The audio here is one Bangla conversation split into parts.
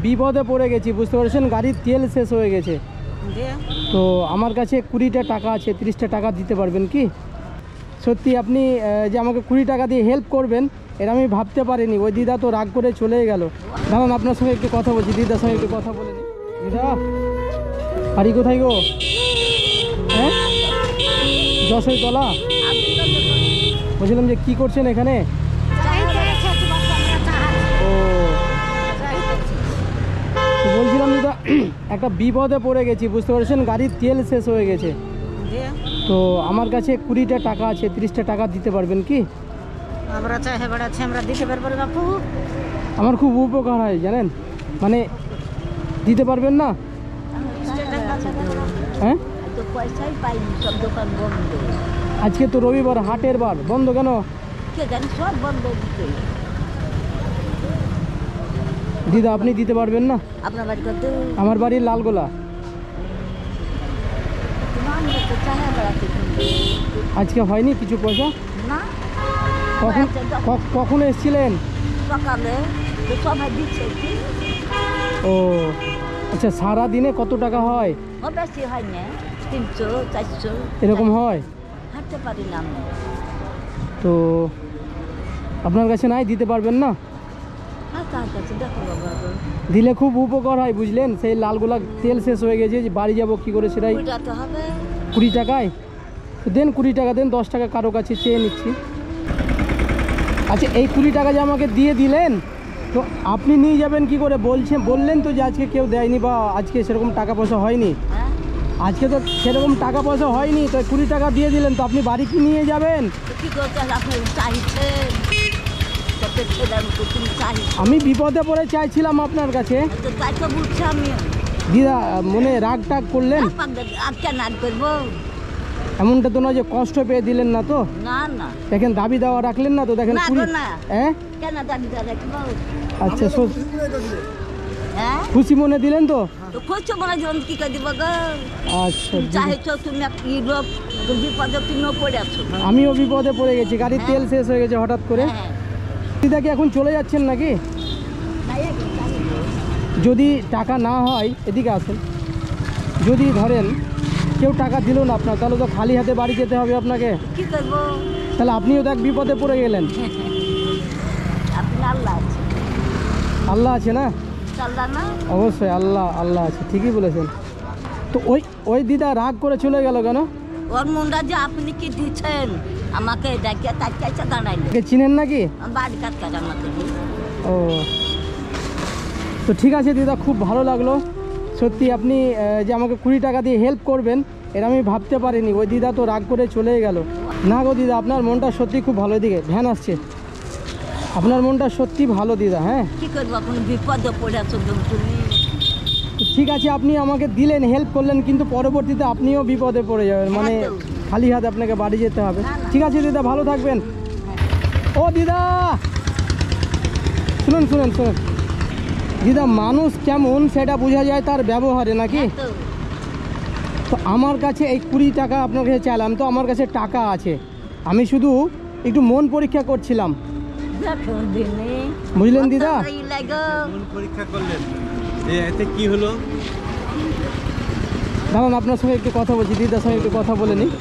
বিপদে পড়ে গেছি, বুঝতে পারছেন, গাড়ির তেল শেষ হয়ে গেছে। তো আমার কাছে 20টা টাকা আছে, 30টা টাকা দিতে পারবেন কি? সত্যি আপনি যে আমাকে 20 টাকা দিয়ে হেল্প করবেন এটা আমি ভাবতে পারিনি। ওই দিদা তো রাগ করে চলেই গেল। দাঁড়ান আপনার সঙ্গে একটু কথা বলছি, দিদার সঙ্গে একটু কথা বলে নিই। দিদা বাড়ি কোথায় গো? হ্যাঁ, যশোরতলা। বলছিলাম যে কি করছেন এখানে? ও বলছিলাম দিদা একটা বিপদে পড়ে গেছি, বুঝতে পারছেন, গাড়ির তেল শেষ হয়ে গেছে। তো আমার কাছে 20টা টাকা আছে, 30টা টাকা দিতে পারবেন কি? আমরা চাহে বেড়াচ্ছি, আমরা দিতে পারবো না বাপু। আমার খুব উপকার হয় জানেন, মানে দিতে পারবেন না? হ্যাঁ, পয়সাই পাইনি, সব দোকান বন্ধ। আজকে তো রবিবার, হাটের বার, বন্ধ কেন? কে জানি, সব বন্ধ দিতে। দিদা আপনি দিতে পারবেন না? আপনার বাড়ি কত? আমার বাড়ি লালগোলা। আজকে হয়নি কিছু পয়সা? না। কখন এসেছিলেন? সকালে সবাই দিচ্ছে। ও আচ্ছা, সারা দিনে কত টাকা হয়? ও বেশি হয় না, 300 400 এরকম হয়। হাঁটতে পারি না আমি। তো আপনার কাছে নাই, দিতে পারবেন না? কার কাছে দেখো বাবা, দিলে খুব উপকার হয় বুঝলেন। সেই লালগোলা তেল শেষ হয়ে গেছে, যে বাড়ি যাবো কি করে সেটাই। 20 টাকায় দেন, 20 টাকা দেন, 10 টাকা কারো কাছে চেয়ে নিচ্ছি। আচ্ছা এই 20 টাকা যে আমাকে দিয়ে দিলেন, তো আপনি নিয়ে যাবেন কি করে? বললেন তো যে আজকে কেউ দেয়নি বা আজকে সেরকম টাকা পয়সা হয়নি। আজকে তো সেরকম টাকা পয়সা হয়নি, তো 20 টাকা দিয়ে দিলেন, তো আপনি বাড়ি কি নিয়ে যাবেন? আমি বিপদে পড়ে চাইছিলাম আপনার কাছে। দিদা মনে রাগ টাগ করলেন? এমনটা তো নয় যে কষ্ট পেয়ে দিলেন না তো? না না, দেখেন দাবি দেওয়া রাখলেন না তো, দেখেন। আচ্ছা খুশি মনে দিলেন তো? কি করে দিব? আচ্ছা তুমি বিপদে পড়ে আছো। আমিও বিপদে পড়ে গেছি, গাড়ির তেল শেষ হয়ে গেছে হঠাৎ করে। দিদা কি এখন চলে যাচ্ছেন নাকি? যদি টাকা না হয়, এদিকে আসেন, যদি ধরেন কেউ টাকা দিল না আপনার, তাহলে তো খালি হাতে বাড়ি যেতে হবে আপনাকে। কি করবো? তাহলে আপনিও দেখ বিপদে পড়ে গেলেন। আল্লাহ আছে না? অবশ্যই আল্লাহ আছে, ঠিকই বলেছেন। তো ওই দিদা রাগ করে চলে গেল কেন? ওর মুন্ডা যে আপনি কি দিচ্ছেন আমাকে, দেখে তাকিয়ে দাঁড়াইলে। চিনেন নাকি? বাড়ি কাটকা আমাকে। ও তো ঠিক আছে দিদা, খুব ভালো লাগলো সত্যি। আপনি যে আমাকে 20 টাকা দিয়ে হেল্প করবেন এটা আমি ভাবতে পারিনি। ওই দিদা তো রাগ করে চলেই গেল। না গো দিদা, আপনার মনটা সত্যি খুব ভালো। দিকে ভ্যান আসছে, আপনার মনটা সত্যি ভালো দিদা। হ্যাঁ কি করবো, এখন বিপদে পড়ে আছো তুমি। ঠিক আছে, আপনি আমাকে দিলেন, হেল্প করলেন, কিন্তু পরবর্তীতে আপনিও বিপদে পড়ে যাবেন, মানে খালি হাতে আপনাকে বাড়ি যেতে হবে। ঠিক আছে দিদা, ভালো থাকবেন। ও দিদা শুনুন দিদা, মানুষ কেমন সেটা বোঝা যায় তার ব্যবহারে, নাকি? তো আমার কাছে এই 20 টাকা আপনার কাছে চাইলাম, তো আমার কাছে টাকা আছে, আমি শুধু একটু মন পরীক্ষা করছিলাম, বুঝলেন দিদা? পরীক্ষা করলেন, এতে কি হলো? দাঁড়ান আপনার সঙ্গে একটু কথা বলছি, দিদার সঙ্গে একটু কথা বলে নিই।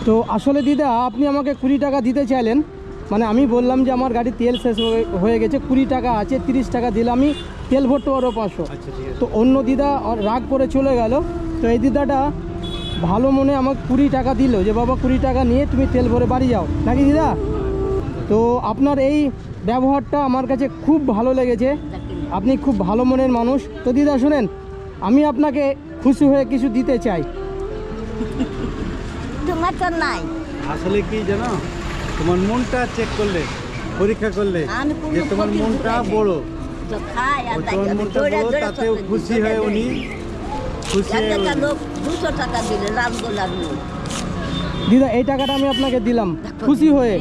তো আসলে দিদা আপনি আমাকে 20 টাকা দিতে চাইলেন, মানে আমি বললাম যে আমার গাড়ি তেল শেষ হয়ে গেছে, 20 টাকা আছে, 30 টাকা দিলে আমি তেল ভরতে পারবো 500। তো অন্য দিদা রাগ করে চলে গেল। তো এই দিদাটা ভালো মনে আমাকে 20 টাকা দিল, যে বাবা 20 টাকা নিয়ে তুমি তেল ভরে বাড়ি যাও, নাকি দিদা? তো আপনার এই ব্যবহারটা আমার কাছে খুব ভালো লেগেছে, আপনি খুব ভালো মনের মানুষ। তো দিদা শুনেন, আমি আপনাকে খুশি হয়ে কিছু দিতে চাই। তোমার তো নাই। আসলে কি জানো, তোমার মনটা চেক করলে, পরীক্ষা করলে, যে তোমার মনটা বড়, তোমার মনটা বড়, তাতেও খুশি হয়ে উনি খুশি। 200 টাকা দিলে দিদা এই টাকাটা আমি আপনাকে দিলাম খুশি হয়ে।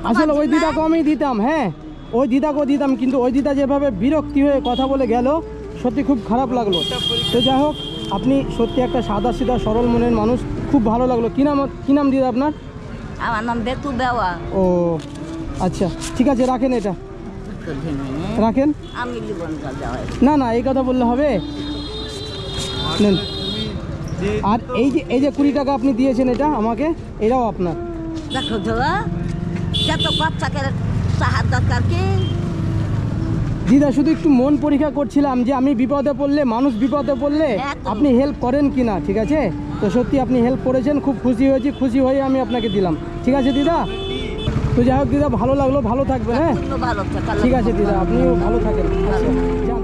আসলে ওই দিদাকে আমি দিতাম, হ্যাঁ ওই দিদাকেও দিতাম, কিন্তু ওই দিদা যেভাবে বিরক্তি হয়ে কথা বলে গেল, সত্যি খুব খারাপ লাগলো। তো যাই হোক, আপনি সত্যি একটা সাদা সিধা সরল মনের মানুষ, খুব ভালো লাগলো। কি নাম দিদা আপনার? আমার নাম বেতু বেওয়া। ও আচ্ছা, ঠিক আছে রাখেন এটা। রাখেন। আমি জীবন যাওয়া না না এই কথা বললে হবে। নেন। যে আর এই যে 20 টাকা আপনি দিয়েছেন এটা আমাকে, এটাও আপনার। দেখো ধোয়া যত বাচ্চাকে সাহায্য দরকার কি দিদা শুধু একটু মন পরীক্ষা করছিলাম যে আমি বিপদে পড়লে, মানুষ বিপদে পড়লে একদম। আপনি হেল্প করেন কি না, ঠিক আছে? তো সত্যি আপনি হেল্প করেছেন, খুব খুশি হয়েছি, খুশি হয়ে আমি আপনাকে দিলাম, ঠিক আছে দিদা? তো যাই হোক দিদা, ভালো লাগলো, ভালো থাকবেন, হ্যাঁ ভালো থাকা ঠিক আছে দিদা, আপনিও ভালো থাকেন। আচ্ছা যান।